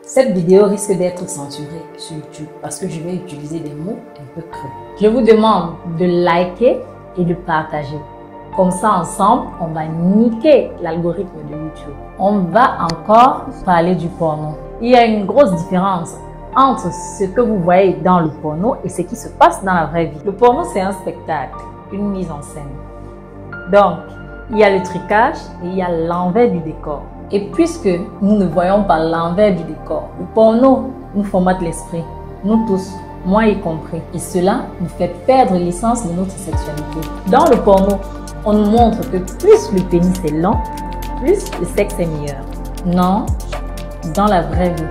Cette vidéo risque d'être censurée sur YouTube parce que je vais utiliser des mots un peu crus. Je vous demande de liker et de partager. Comme ça, ensemble, on va niquer l'algorithme de YouTube. On va encore parler du porno. Il y a une grosse différence entre ce que vous voyez dans le porno et ce qui se passe dans la vraie vie. Le porno, c'est un spectacle, une mise en scène. Donc, il y a le trucage et il y a l'envers du décor. Et puisque nous ne voyons pas l'envers du décor, le porno nous formate l'esprit, nous tous, moi y compris. Et cela nous fait perdre l'essence de notre sexualité. Dans le porno, on nous montre que plus le pénis est long, plus le sexe est meilleur. Non, dans la vraie vie,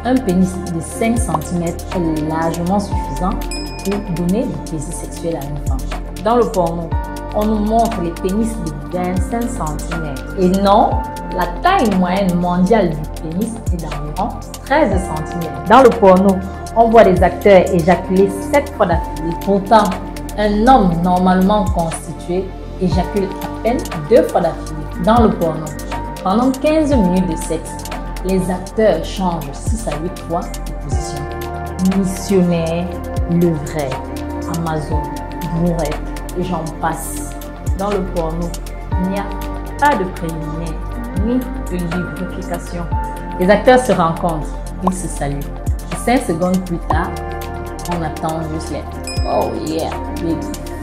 un pénis de 5 cm est largement suffisant pour donner du plaisir sexuel à une femme. Dans le porno, on nous montre les pénis de 25 cm. Et non, la taille moyenne mondiale du pénis est d'environ 13 cm. Dans le porno, on voit des acteurs éjaculer 7 fois d'affilée. Pourtant, un homme normalement constitué éjacule à peine 2 fois d'affilée. Dans le porno, pendant 15 minutes de sexe, les acteurs changent 6 à 8 fois de position. Missionnaire, le vrai, Amazon, bourrette et j'en passe. Dans le porno, il n'y a pas de préliminaire ni de lubrification. Les acteurs se rencontrent, ils se saluent. Et 5 secondes plus tard, on attend juste les « Oh yeah, baby,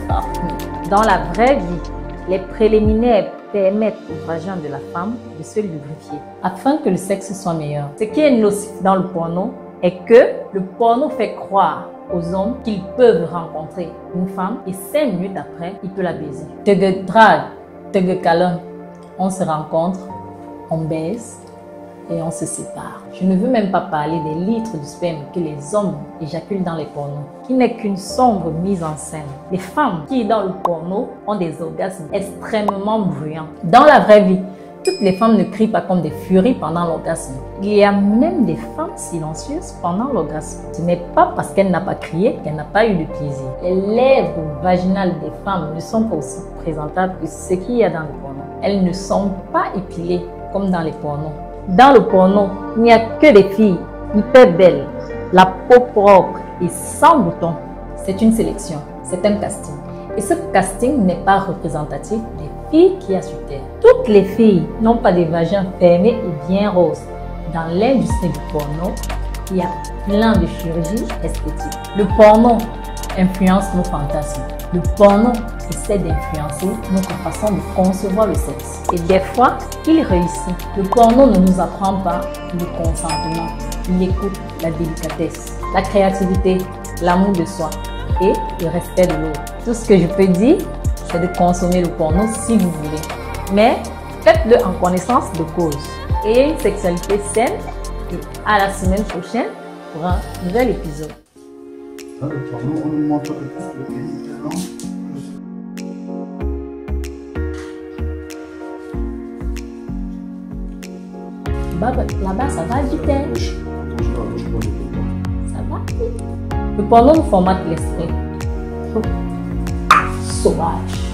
fuck me ». Dans la vraie vie, les préliminaires permettent au vagin de la femme de se lubrifier afin que le sexe soit meilleur. Ce qui est nocif dans le porno est que le porno fait croire aux hommes qu'ils peuvent rencontrer une femme et 5 minutes après, ils peuvent la baiser. Te drague, te câlin, on se rencontre, on baise et on se sépare. Je ne veux même pas parler des litres de sperme que les hommes éjaculent dans les pornos, qui n'est qu'une sombre mise en scène. Les femmes qui, dans le porno, ont des orgasmes extrêmement bruyants. Dans la vraie vie, toutes les femmes ne crient pas comme des furies pendant l'orgasme. Il y a même des femmes silencieuses pendant l'orgasme. Ce n'est pas parce qu'elle n'a pas crié qu'elle n'a pas eu de plaisir. Les lèvres vaginales des femmes ne sont pas aussi présentables que ce qu'il y a dans le porno. Elles ne sont pas épilées comme dans les pornos. Dans le porno, il n'y a que des filles hyper belles, la peau propre et sans boutons. C'est une sélection, c'est un casting. Et ce casting n'est pas représentatif des filles qu'il y a sur Terre. Toutes les filles n'ont pas des vagins fermés et bien roses. Dans l'industrie du porno, il y a plein de chirurgies esthétiques. Le porno influence nos fantasmes. Le porno essaie d'influencer notre façon de concevoir le sexe. Et des fois, il réussit. Le porno ne nous apprend pas le consentement, l'écoute, la délicatesse, la créativité, l'amour de soi et le respect de l'autre. Tout ce que je peux dire, c'est de consommer le porno si vous voulez. Mais faites-le en connaissance de cause. Ayez une sexualité saine et à la semaine prochaine pour un nouvel épisode. Dans le porno, on nous montre que le pénis est long. Là-bas, ça va vite, hein? Ça va vite. Le porno nous formate l'esprit. Sauvage.